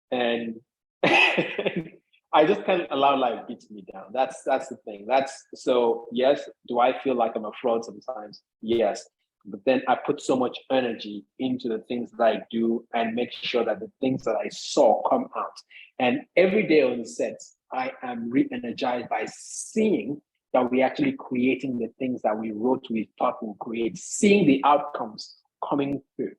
And I just can't allow life beats me down. That's the thing. So yes, do I feel like I'm a fraud sometimes? Yes. But then I put so much energy into the things that I do and make sure that the things that I saw come out. And every day on the sets, I am re-energized by seeing that we're actually creating the things that we wrote, we thought we'll create, seeing the outcomes coming through,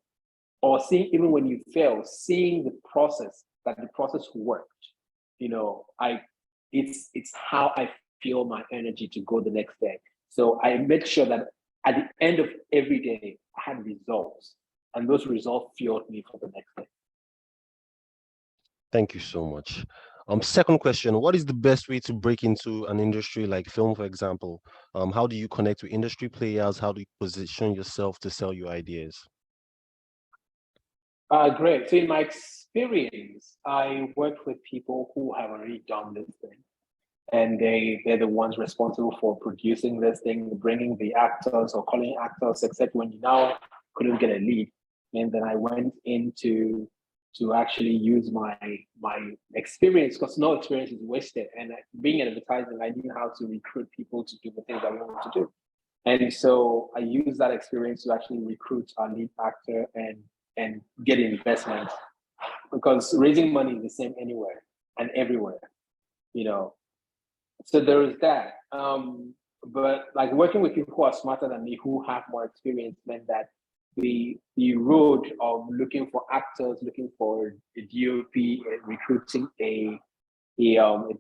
or seeing even when you fail, seeing the process, that the process worked. You know, it's how I feel my energy to go the next day. So I make sure that at the end of every day, I had results, and those results fueled me for the next day. Thank you so much. Second question, what is the best way to break into an industry like film, for example? How do you connect with industry players? How do you position yourself to sell your ideas? Great. So in my experience, I worked with people who have already done this thing. And they're the ones responsible for producing this thing, bringing the actors or calling actors, except when you now couldn't get a lead. And then I went into to actually use my experience, because no experience is wasted. And being in advertising, I knew how to recruit people to do the things I wanted to do. And so I used that experience to actually recruit our lead actor and get investment, because raising money is the same anywhere and everywhere, you know. So there is that. But like working with people who are smarter than me, who have more experience, meant that the road of looking for actors, looking for a DOP, recruiting a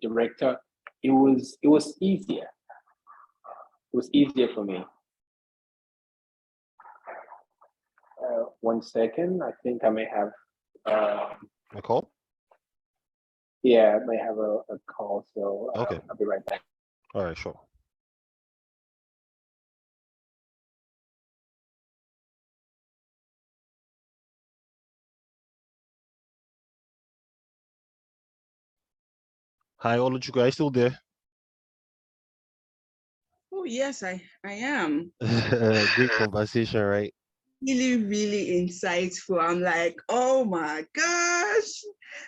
director, it was easier. It was easier for me. 1 second. I think I may have A call? yeah, I may have a call. So Okay. I'll be right back. All right, sure. Hi, Oluchuka, are you still there? Oh, yes, I am. Great conversation, right? Really, really insightful. I'm like, oh my gosh.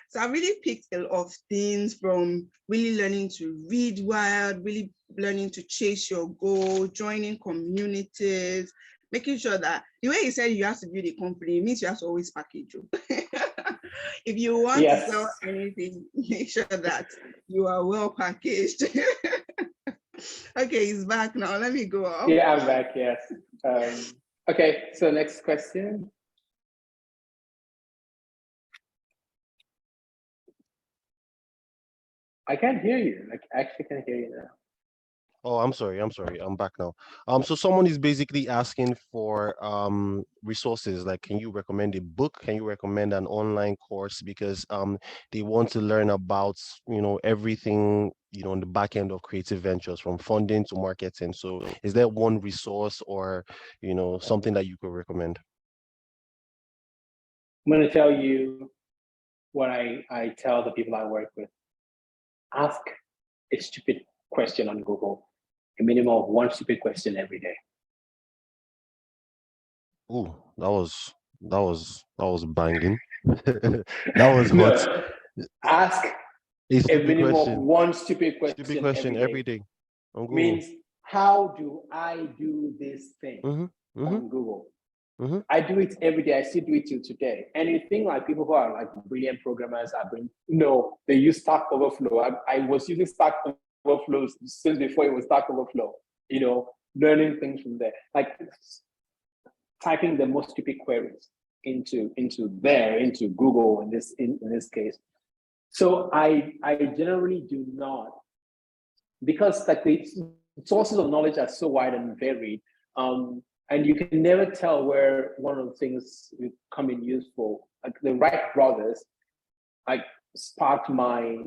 So I really picked a lot of things, from really learning to read well, really learning to chase your goal, joining communities, making sure that the way you said you have to build a company, it means you have to always package. If you want to sell Yes. anything, make sure that you are well packaged. Okay, he's back now. Let me go off. Yeah, I'm back. Yes. Okay. So next question. I can't hear you. Like, I actually can't hear you now. Oh, I'm sorry. I'm back now. So someone is basically asking for resources. Like, can you recommend a book? Can you recommend an online course? Because they want to learn about, everything, on the back end of creative ventures, from funding to marketing. So is there one resource or, something that you could recommend? I'm going to tell you what I tell the people I work with. Ask a stupid question on Google, a minimum of one stupid question every day. Oh, that was banging. That was hot. No, ask A a stupid minimum of question. one stupid Stupid question question every every day. day on Google. Means, how do I do this thing Mm-hmm. Mm-hmm. on Google? Mm-hmm. I do it every day. I still do it till today. And you think like people who are like brilliant programmers are brilliant. No, they use Stack Overflow. I was using Stack Overflow since before it was Stack Overflow, learning things from there. Like typing the most stupid queries into Google in this case. So I generally do not, because like the sources of knowledge are so wide and varied, and you can never tell where one of the things will come in useful. Like the Wright brothers, like sparked my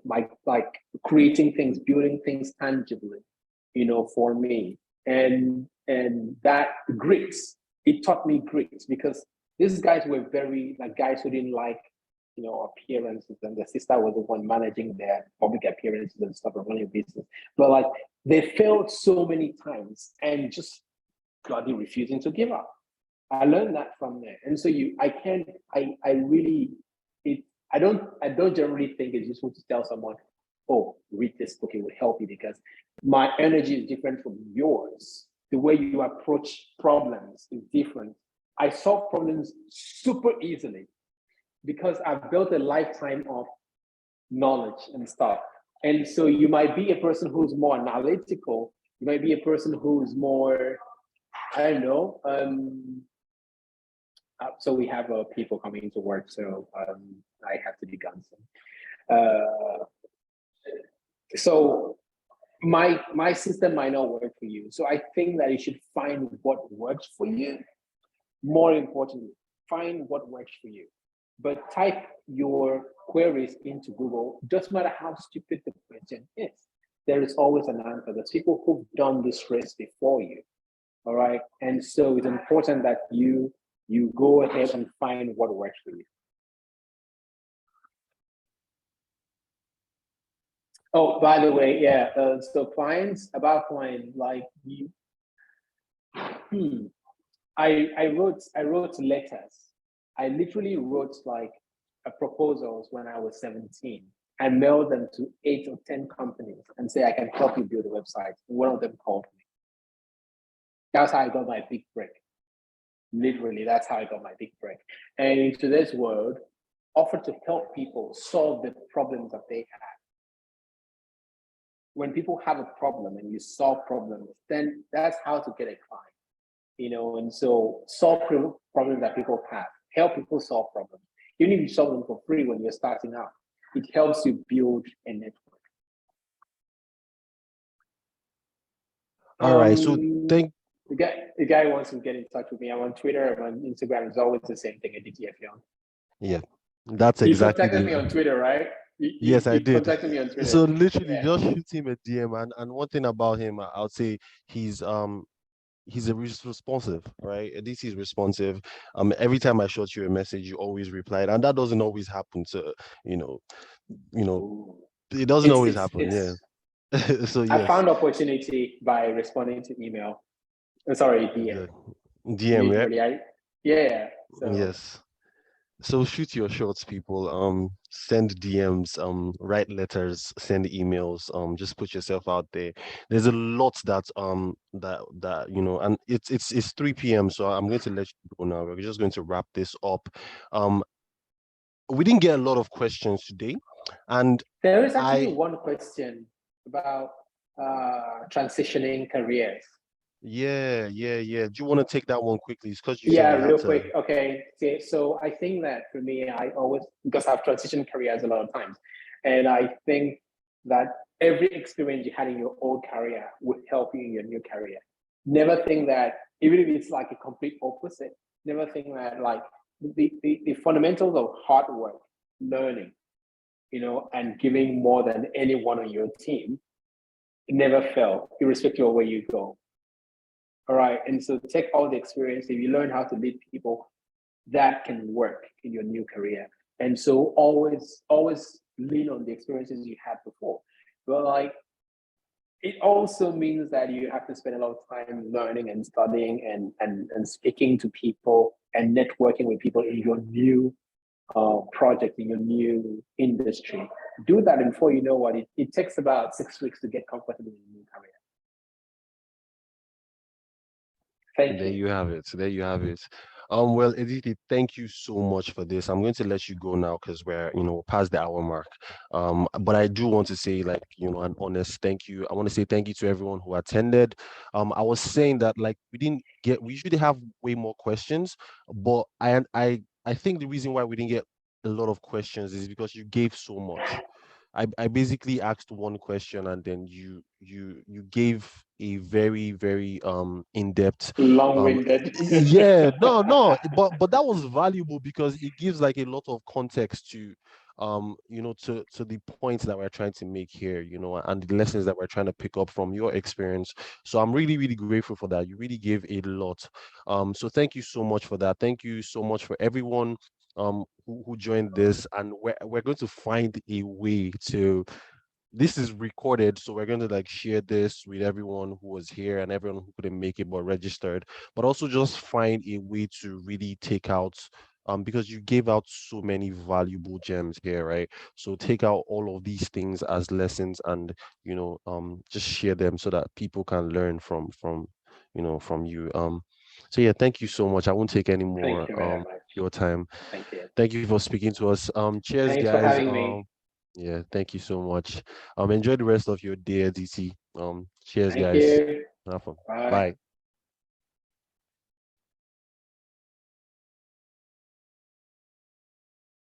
like creating things, building things tangibly, for me, and that grit. It taught me grit, because these guys were very like guys who didn't like appearances, and the sister was the one managing their public appearances and stuff and running a business. But like they failed so many times and just bloody refusing to give up. I learned that from there. And so I really I don't generally think it's useful to tell someone, oh, read this book, it will help you, because my energy is different from yours. The way you approach problems is different. I solve problems super easily because I've built a lifetime of knowledge and stuff. And so you might be a person who's more analytical. You might be a person who's more, I don't know. So we have people coming into work, so I have to be gone soon. So my system might not work for you. So I think that you should find what works for you. More importantly, find what works for you. But type your queries into Google. Doesn't matter how stupid the question is, there is always an answer. There's people who've done this race before you. All right. And so it's important that you go ahead and find what works for you. Oh, by the way, yeah. So clients, about clients, like you, I wrote letters. I literally wrote like proposals when I was 17 and mailed them to 8 or 10 companies and say, I can help you build a website. One of them called me. That's how I got my big break. Literally, that's how I got my big break. And in today's world, offer to help people solve the problems that they have. When people have a problem and you solve problems, then that's how to get a client. And so solve problems that people have, help people solve problems. Even if you solve them for free when you're starting out, it helps you build a network. All right. So The guy wants to get in touch with me. I'm on Twitter, I'm on Instagram. It's always the same thing, Editi Effiong. yeah, that's You exactly contacted me on Twitter, right? Yes, I You did. contacted me on Twitter. So literally Yeah. just shoot him a DM, and one thing about him, I would say he's responsive, right? This is responsive. Every time I shot you a message, you always replied, and that doesn't always happen. So you know, you know, Ooh. it doesn't always happen. Yeah. So I yes, found opportunity by responding to email. Sorry, DM. yeah. DM, yeah. Literally, yeah. So Yes. So shoot your shots, people. Send DMs, write letters, send emails, just put yourself out there. There's a lot that and it's 3 p.m. So I'm going to let you go now. We're just going to wrap this up. Um, we didn't get a lot of questions today, and There is actually I one question about transitioning careers. yeah. Do you want to take that one quickly? It's because you said Yeah, we had real to. quick. Okay. So I think that for me, I always, because I've transitioned careers a lot of times, and I think that every experience you had in your old career would help you in your new career. Never think that, even if it's like a complete opposite, never think that like the fundamentals of hard work, learning, and giving more than anyone on your team never fail, irrespective of where you go. All right. And so take all the experience. If you learn how to lead people, that can work in your new career. And so always lean on the experiences you had before. But like it also means that you have to spend a lot of time learning and studying and speaking to people and networking with people in your new project, in your new industry. Do that, and before you know what, it takes about 6 weeks to get comfortable in your new career. Thank There you. you have it. There you have it. Well, Editi, thank you so much for this. I'm going to let you go now because we're, past the hour mark. But I do want to say, like, an honest thank you. I want to say thank you to everyone who attended. I was saying that like we usually have way more questions, but I think the reason why we didn't get a lot of questions is because you gave so much. I basically asked one question and then you gave a very very in-depth Long-winded. yeah, no, but that was valuable because it gives like a lot of context to to the points that we're trying to make here, and the lessons that we're trying to pick up from your experience. So I'm really really grateful for that. You really gave a lot. So thank you so much for that. Thank you so much for everyone who joined this, and we're going to find a way to, this is recorded, so we're going to like share this with everyone who was here and everyone who couldn't make it but registered, but also just find a way to really take out because you gave out so many valuable gems here, right? So take out all of these things as lessons and just share them so that people can learn from you. So yeah, thank you so much. I won't take any Thank more you very much. your time. Thank you. Thank you for speaking to us. Cheers Thanks for guys. having me. Yeah, thank you so much. Enjoy the rest of your day, DT. Cheers, Thank guys. you. Have fun. Bye. Bye.